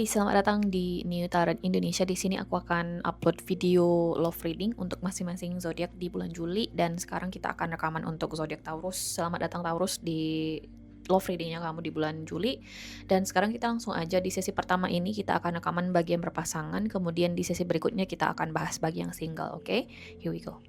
Hai, selamat datang di New Tarot Indonesia. Di sini aku akan upload video love reading untuk masing-masing zodiak di bulan Juli, dan sekarang kita akan rekaman untuk zodiak Taurus. Selamat datang Taurus di love readingnya kamu di bulan Juli. Dan sekarang kita langsung aja di sesi pertama ini kita akan rekaman bagi yang berpasangan, kemudian di sesi berikutnya kita akan bahas bagi yang single. Oke, here we go.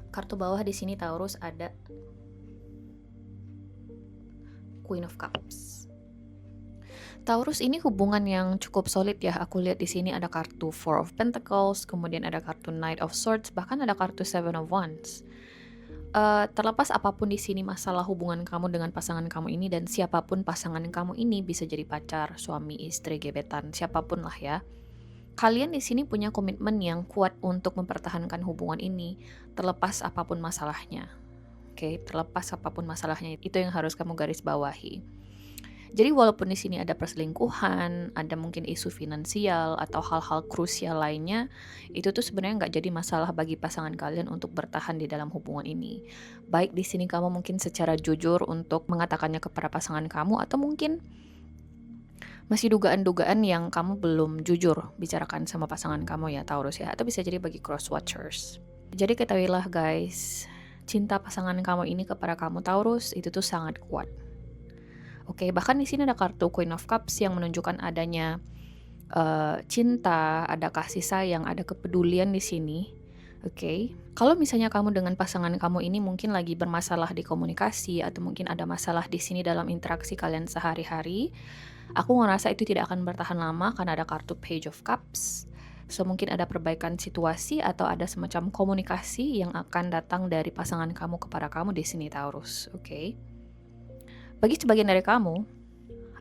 Kartu bawah di sini Taurus ada Queen of Cups. Taurus ini hubungan yang cukup solid ya. Aku lihat di sini ada kartu Four of Pentacles, kemudian ada kartu Knight of Swords, bahkan ada kartu Seven of Wands. Terlepas apapun di sini masalah hubungan kamu dengan pasangan kamu ini, dan siapapun pasangan kamu ini, bisa jadi pacar, suami, istri, gebetan, siapapun lah ya. Kalian di sini punya komitmen yang kuat untuk mempertahankan hubungan ini, terlepas apapun masalahnya. Oke, terlepas apapun masalahnya, itu yang harus kamu garis bawahi. Jadi walaupun di sini ada perselingkuhan, ada mungkin isu finansial atau hal-hal krusial lainnya, itu tuh sebenarnya nggak jadi masalah bagi pasangan kalian untuk bertahan di dalam hubungan ini. Baik di sini kamu mungkin secara jujur untuk mengatakannya kepada pasangan kamu, atau mungkin masih dugaan-dugaan yang kamu belum jujur bicarakan sama pasangan kamu ya Taurus ya, atau bisa jadi bagi cross watchers. Jadi ketahuilah guys, cinta pasangan kamu ini kepada kamu Taurus itu tuh sangat kuat. Oke, bahkan di sini ada kartu Queen of Cups yang menunjukkan adanya cinta, ada kasih sayang, ada kepedulian di sini. Oke, kalau misalnya kamu dengan pasangan kamu ini mungkin lagi bermasalah di komunikasi, atau mungkin ada masalah di sini dalam interaksi kalian sehari-hari, aku ngerasa itu tidak akan bertahan lama karena ada kartu Page of Cups. So mungkin ada perbaikan situasi atau ada semacam komunikasi yang akan datang dari pasangan kamu kepada kamu di sini Taurus. Oke. Bagi sebagian dari kamu,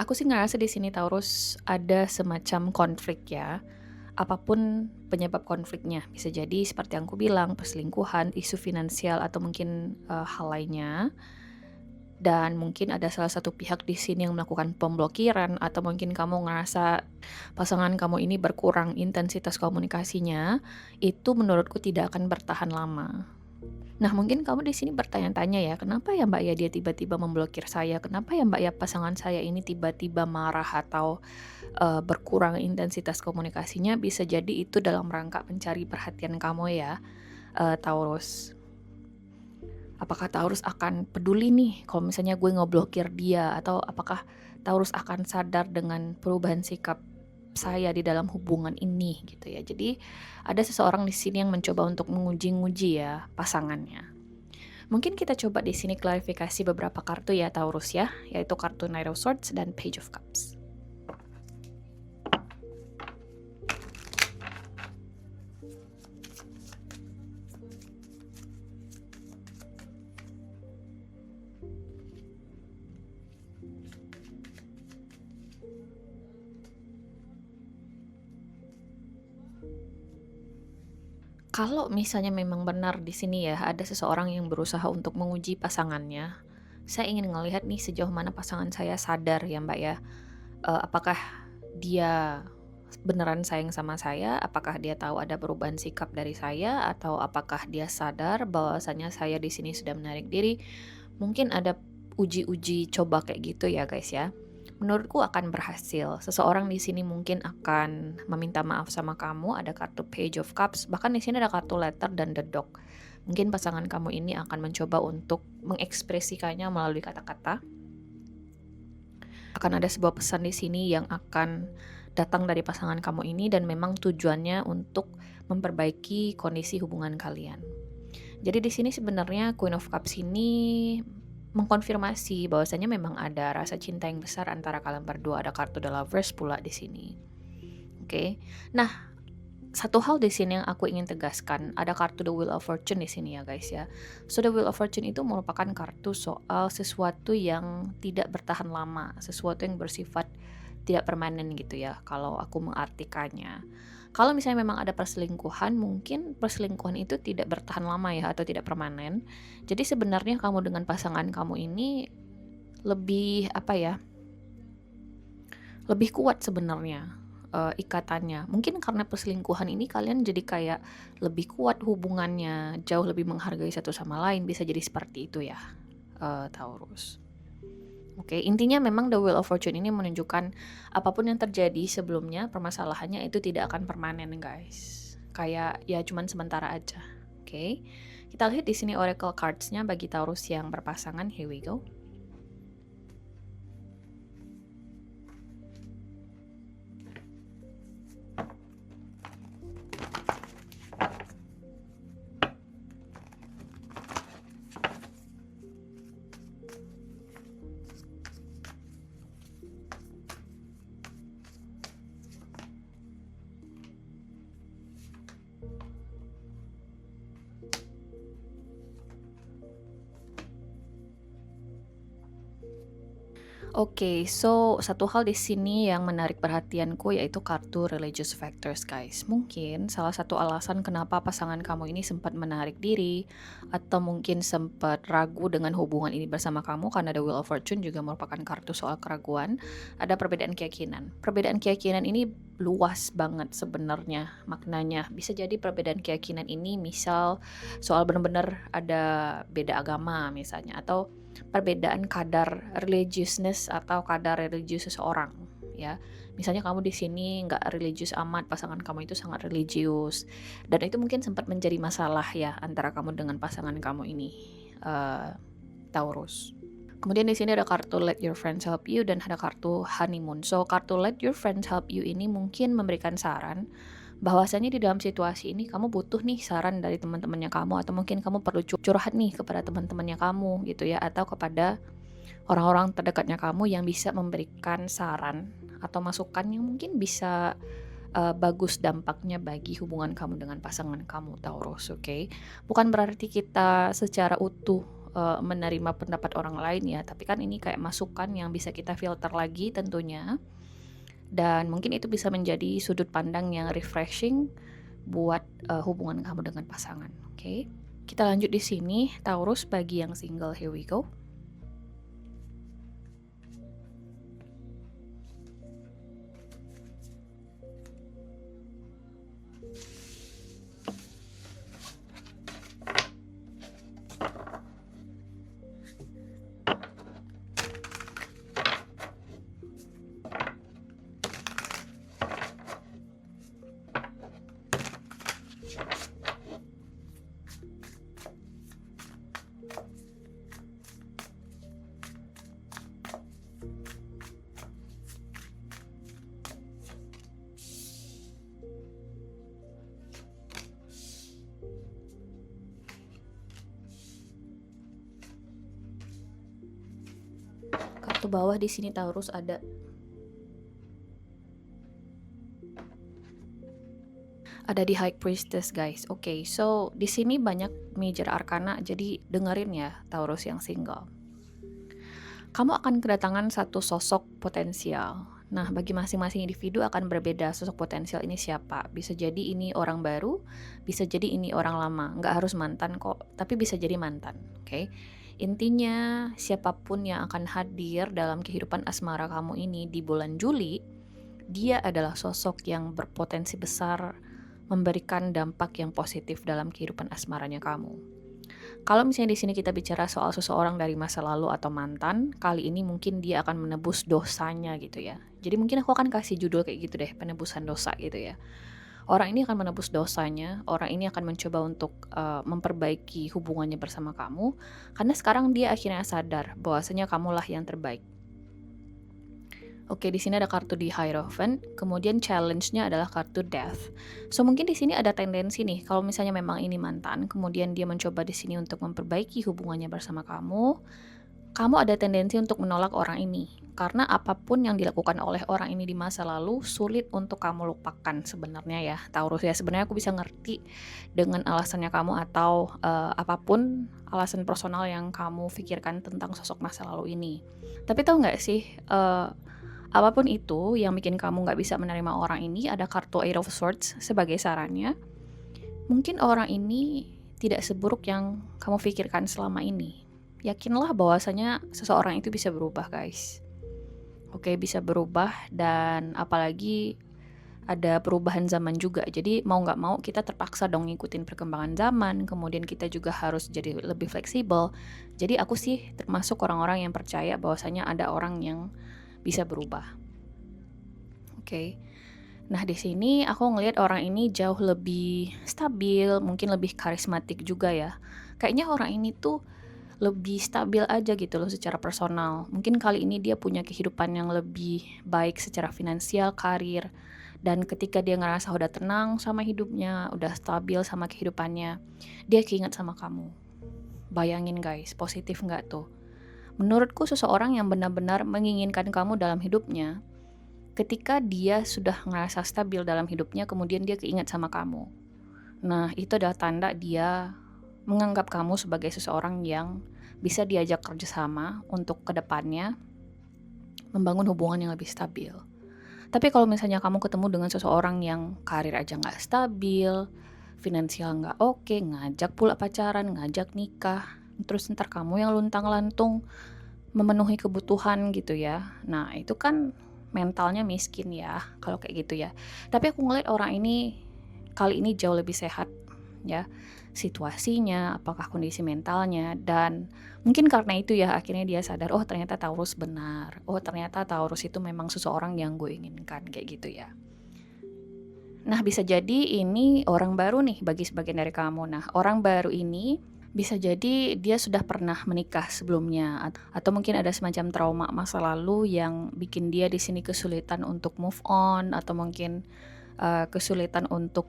aku sih ngerasa di sini Taurus ada semacam konflik ya. Apapun penyebab konfliknya, bisa jadi seperti yang aku bilang, perselingkuhan, isu finansial, atau mungkin hal lainnya. Dan mungkin ada salah satu pihak di sini yang melakukan pemblokiran, atau mungkin kamu ngerasa pasangan kamu ini berkurang intensitas komunikasinya, itu menurutku tidak akan bertahan lama. Nah, mungkin kamu di sini bertanya-tanya ya, kenapa ya Mbak ya dia tiba-tiba memblokir saya? Kenapa ya Mbak ya pasangan saya ini tiba-tiba marah atau berkurang intensitas komunikasinya? Bisa jadi itu dalam rangka mencari perhatian kamu ya, Taurus. Apakah Taurus akan peduli nih kalau misalnya gue ngeblokir dia, atau apakah Taurus akan sadar dengan perubahan sikap saya di dalam hubungan ini gitu ya. Jadi ada seseorang di sini yang mencoba untuk menguji-nguji ya pasangannya. Mungkin kita coba di sini klarifikasi beberapa kartu ya Taurus ya, yaitu kartu Knight of Swords dan Page of Cups. Kalau misalnya memang benar di sini ya ada seseorang yang berusaha untuk menguji pasangannya, saya ingin ngelihat nih sejauh mana pasangan saya sadar ya Mbak ya. Apakah dia beneran sayang sama saya? Apakah dia tahu ada perubahan sikap dari saya? Atau apakah dia sadar bahwasanya saya di sini sudah menarik diri? Mungkin ada uji-uji coba kayak gitu ya guys ya. Menurutku akan berhasil. Seseorang di sini mungkin akan meminta maaf sama kamu, ada kartu Page of Cups, bahkan di sini ada kartu Letter dan The Dog. Mungkin pasangan kamu ini akan mencoba untuk mengekspresikannya melalui kata-kata. Akan ada sebuah pesan di sini yang akan datang dari pasangan kamu ini, dan memang tujuannya untuk memperbaiki kondisi hubungan kalian. Jadi di sini sebenarnya Queen of Cups ini mengkonfirmasi bahwasanya memang ada rasa cinta yang besar antara kalian berdua. Ada kartu The Lovers pula di sini. Oke. Nah, satu hal di sini yang aku ingin tegaskan, ada kartu The Wheel of Fortune di sini ya guys ya. So The Wheel of Fortune itu merupakan kartu soal sesuatu yang tidak bertahan lama, sesuatu yang bersifat tidak permanen gitu ya kalau aku mengartikannya. Kalau misalnya memang ada perselingkuhan, mungkin perselingkuhan itu tidak bertahan lama ya atau tidak permanen. Jadi sebenarnya kamu dengan pasangan kamu ini lebih apa ya? Lebih kuat sebenarnya ikatannya. Mungkin karena perselingkuhan ini kalian jadi kayak lebih kuat hubungannya, jauh lebih menghargai satu sama lain, bisa jadi seperti itu ya, Taurus. Oke, intinya memang The Wheel of Fortune ini menunjukkan apapun yang terjadi sebelumnya, permasalahannya itu tidak akan permanen, guys. Kayak ya cuman sementara aja. Oke. Kita lihat di sini oracle cards-nya bagi Taurus yang berpasangan. Here we go. Oke, so satu hal di sini yang menarik perhatianku yaitu kartu religious factors, guys. Mungkin salah satu alasan kenapa pasangan kamu ini sempat menarik diri atau mungkin sempat ragu dengan hubungan ini bersama kamu karena The Wheel of Fortune juga merupakan kartu soal keraguan, ada perbedaan keyakinan. Perbedaan keyakinan ini luas banget sebenarnya maknanya. Bisa jadi perbedaan keyakinan ini misal soal benar-benar ada beda agama misalnya atau perbedaan kadar religiousness atau kadar religius seseorang ya. Misalnya kamu di sini nggak religius amat, pasangan kamu itu sangat religius, dan itu mungkin sempat menjadi masalah ya antara kamu dengan pasangan kamu ini, Taurus. Kemudian di sini ada kartu Let Your Friends Help You dan ada kartu Honeymoon. So kartu Let Your Friends Help You ini mungkin memberikan saran bahwasanya di dalam situasi ini kamu butuh nih saran dari teman-temannya kamu atau mungkin kamu perlu curhat nih kepada teman-temannya kamu gitu ya, atau kepada orang-orang terdekatnya kamu yang bisa memberikan saran atau masukan yang mungkin bisa bagus dampaknya bagi hubungan kamu dengan pasangan kamu, Taurus. Oke. Bukan berarti kita secara utuh menerima pendapat orang lain ya, tapi kan ini kayak masukan yang bisa kita filter lagi tentunya. Dan mungkin itu bisa menjadi sudut pandang yang refreshing buat hubungan kamu dengan pasangan. Oke. Kita lanjut di sini, Taurus bagi yang single. Here we go. Kartu bawah di sini Taurus ada di High Priestess, guys. Oke, so di sini banyak major arcana, jadi dengerin ya Taurus yang single. Kamu akan kedatangan satu sosok potensial. Nah, bagi masing-masing individu akan berbeda sosok potensial ini siapa. Bisa jadi ini orang baru, bisa jadi ini orang lama. Nggak harus mantan kok, tapi bisa jadi mantan. Oke. Intinya, siapapun yang akan hadir dalam kehidupan asmara kamu ini di bulan Juli, dia adalah sosok yang berpotensi besar memberikan dampak yang positif dalam kehidupan asmaranya kamu. Kalau misalnya di sini kita bicara soal seseorang dari masa lalu atau mantan, kali ini mungkin dia akan menebus dosanya gitu ya. Jadi mungkin aku akan kasih judul kayak gitu deh, penebusan dosa gitu ya. Orang ini akan menebus dosanya, orang ini akan mencoba untuk memperbaiki hubungannya bersama kamu, karena sekarang dia akhirnya sadar bahwasanya kamulah yang terbaik. Oke, di sini ada kartu di Hierophant, kemudian challenge-nya adalah kartu Death. So mungkin di sini ada tendensi nih, kalau misalnya memang ini mantan, kemudian dia mencoba di sini untuk memperbaiki hubungannya bersama kamu, kamu ada tendensi untuk menolak orang ini. Karena apapun yang dilakukan oleh orang ini di masa lalu sulit untuk kamu lupakan sebenarnya ya, Taurus ya. Sebenarnya aku bisa ngerti dengan alasannya kamu atau apapun alasan personal yang kamu pikirkan tentang sosok masa lalu ini. Tapi tahu nggak sih, apapun itu yang bikin kamu nggak bisa menerima orang ini, ada kartu Eight of Swords sebagai sarannya. Mungkin orang ini tidak seburuk yang kamu pikirkan selama ini. Yakinlah bahwasanya seseorang itu bisa berubah, guys. Oke, bisa berubah, dan apalagi ada perubahan zaman juga. Jadi mau nggak mau kita terpaksa dong ngikutin perkembangan zaman, kemudian kita juga harus jadi lebih fleksibel. Jadi aku sih termasuk orang-orang yang percaya bahwasanya ada orang yang bisa berubah. Oke. Nah, di sini aku ngelihat orang ini jauh lebih stabil, mungkin lebih karismatik juga ya. Kayaknya orang ini tuh lebih stabil aja gitu loh secara personal. Mungkin kali ini dia punya kehidupan yang lebih baik secara finansial, karir. Dan ketika dia ngerasa udah tenang sama hidupnya, udah stabil sama kehidupannya, dia keinget sama kamu. Bayangin guys, positif nggak tuh? Menurutku seseorang yang benar-benar menginginkan kamu dalam hidupnya, ketika dia sudah ngerasa stabil dalam hidupnya, kemudian dia keinget sama kamu. Nah, itu adalah tanda dia menganggap kamu sebagai seseorang yang bisa diajak kerjasama untuk kedepannya membangun hubungan yang lebih stabil. Tapi kalau misalnya kamu ketemu dengan seseorang yang karir aja nggak stabil, finansial nggak oke, ngajak pula pacaran, ngajak nikah, terus ntar kamu yang luntang-lantung memenuhi kebutuhan gitu ya. Nah, itu kan mentalnya miskin ya, kalau kayak gitu ya. Tapi aku ngeliat orang ini kali ini jauh lebih sehat ya, situasinya, apakah kondisi mentalnya, dan mungkin karena itu ya akhirnya dia sadar, oh ternyata Taurus benar, oh ternyata Taurus itu memang seseorang yang gue inginkan, kayak gitu ya. Nah, bisa jadi ini orang baru nih bagi sebagian dari kamu. Nah, orang baru ini bisa jadi dia sudah pernah menikah sebelumnya, atau mungkin ada semacam trauma masa lalu yang bikin dia di sini kesulitan untuk move on, atau mungkin kesulitan untuk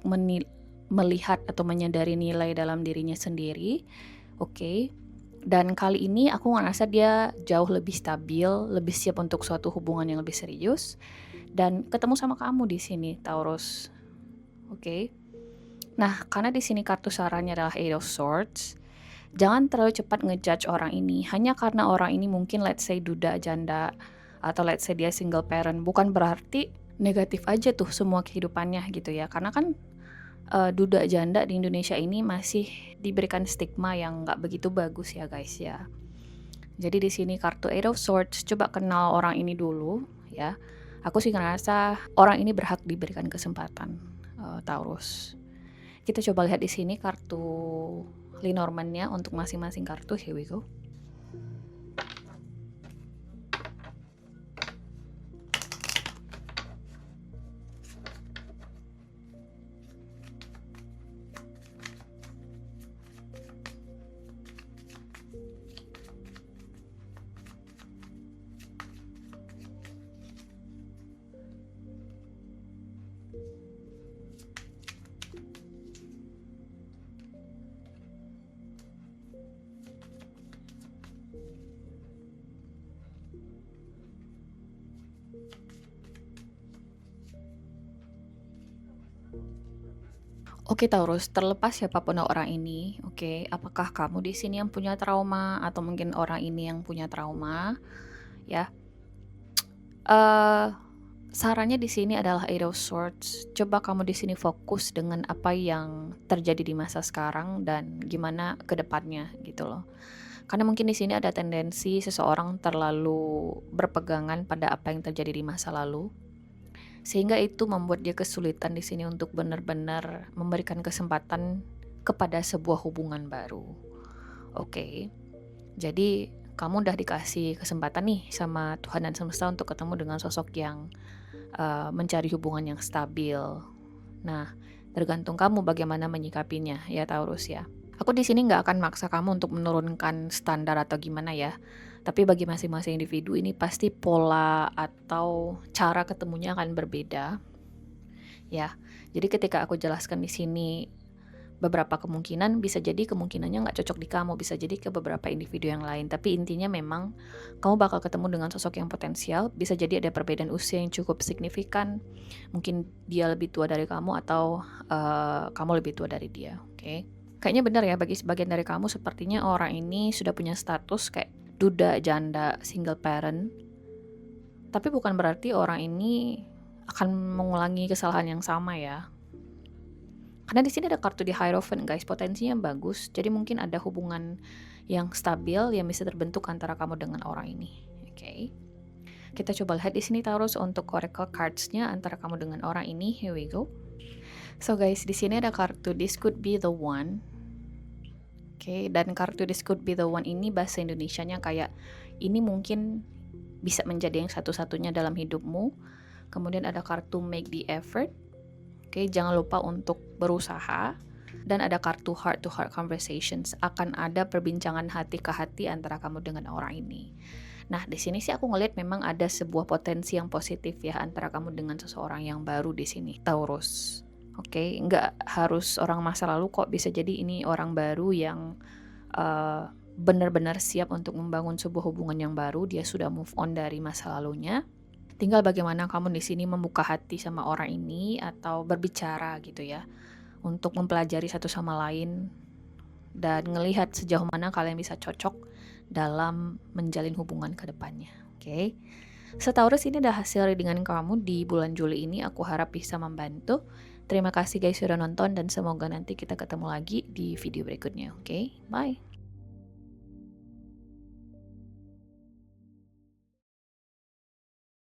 melihat atau menyadari nilai dalam dirinya sendiri. Oke. Dan kali ini aku ngerasa dia jauh lebih stabil, lebih siap untuk suatu hubungan yang lebih serius, dan ketemu sama kamu di sini, Taurus. Oke. Nah, karena di sini kartu sarannya adalah Eight of Swords, jangan terlalu cepat ngejudge orang ini hanya karena orang ini mungkin let's say duda janda, atau let's say dia single parent. Bukan berarti negatif aja tuh semua kehidupannya gitu ya. Karena kan duda janda di Indonesia ini masih diberikan stigma yang nggak begitu bagus ya guys ya. Jadi di sini kartu Eight of Swords, coba kenal orang ini dulu ya. Aku sih ngerasa orang ini berhak diberikan kesempatan, Taurus. Kita coba lihat di sini kartu Lenormand-nya untuk masing-masing kartu. Here we go. Oke Taurus, terlepas siapapun orang ini, oke, apakah kamu di sini yang punya trauma atau mungkin orang ini yang punya trauma, ya? eh Sarannya di sini adalah Eight of Swords. Coba kamu di sini fokus dengan apa yang terjadi di masa sekarang dan gimana ke depannya gitu loh. Karena mungkin di sini ada tendensi seseorang terlalu berpegangan pada apa yang terjadi di masa lalu, sehingga itu membuat dia kesulitan di sini untuk benar-benar memberikan kesempatan kepada sebuah hubungan baru. Oke. Jadi kamu udah dikasih kesempatan nih sama Tuhan dan semesta untuk ketemu dengan sosok yang mencari hubungan yang stabil. Nah, tergantung kamu bagaimana menyikapinya ya Taurus ya. Aku di sini nggak akan maksa kamu untuk menurunkan standar atau gimana ya. Tapi bagi masing-masing individu ini pasti pola atau cara ketemunya akan berbeda. Ya. Jadi ketika aku jelaskan di sini beberapa kemungkinan bisa jadi kemungkinannya nggak cocok di kamu, bisa jadi ke beberapa individu yang lain. Tapi intinya memang kamu bakal ketemu dengan sosok yang potensial, bisa jadi ada perbedaan usia yang cukup signifikan. Mungkin dia lebih tua dari kamu atau kamu lebih tua dari dia, oke? Kayaknya benar ya, bagi sebagian dari kamu sepertinya orang ini sudah punya status kayak duda, janda, single parent. Tapi bukan berarti orang ini akan mengulangi kesalahan yang sama ya. Karena di sini ada kartu di Hierophant guys, potensinya bagus. Jadi mungkin ada hubungan yang stabil yang bisa terbentuk antara kamu dengan orang ini. Oke. Kita coba lihat di sini Taurus untuk oracle cards-nya antara kamu dengan orang ini. Here we go. So guys, di sini ada kartu This Could Be The One. Oke, dan kartu This Could Be The One ini bahasa Indonesianya kayak ini mungkin bisa menjadi yang satu-satunya dalam hidupmu. Kemudian ada kartu Make the Effort. Oke, jangan lupa untuk berusaha. Dan ada kartu Heart to Heart Conversations. Akan ada perbincangan hati ke hati antara kamu dengan orang ini. Nah, di sini sih aku ngelihat memang ada sebuah potensi yang positif ya antara kamu dengan seseorang yang baru di sini, Taurus. Oke, nggak harus orang masa lalu kok, bisa jadi ini orang baru yang benar-benar siap untuk membangun sebuah hubungan yang baru. Dia sudah move on dari masa lalunya. Tinggal bagaimana kamu di sini membuka hati sama orang ini atau berbicara gitu ya, untuk mempelajari satu sama lain dan ngelihat sejauh mana kalian bisa cocok dalam menjalin hubungan ke depannya. Oke. So Taurus, ini adalah hasil readingan kamu di bulan Juli ini. Aku harap bisa membantu. Terima kasih guys sudah nonton dan semoga nanti kita ketemu lagi di video berikutnya. Oke, bye.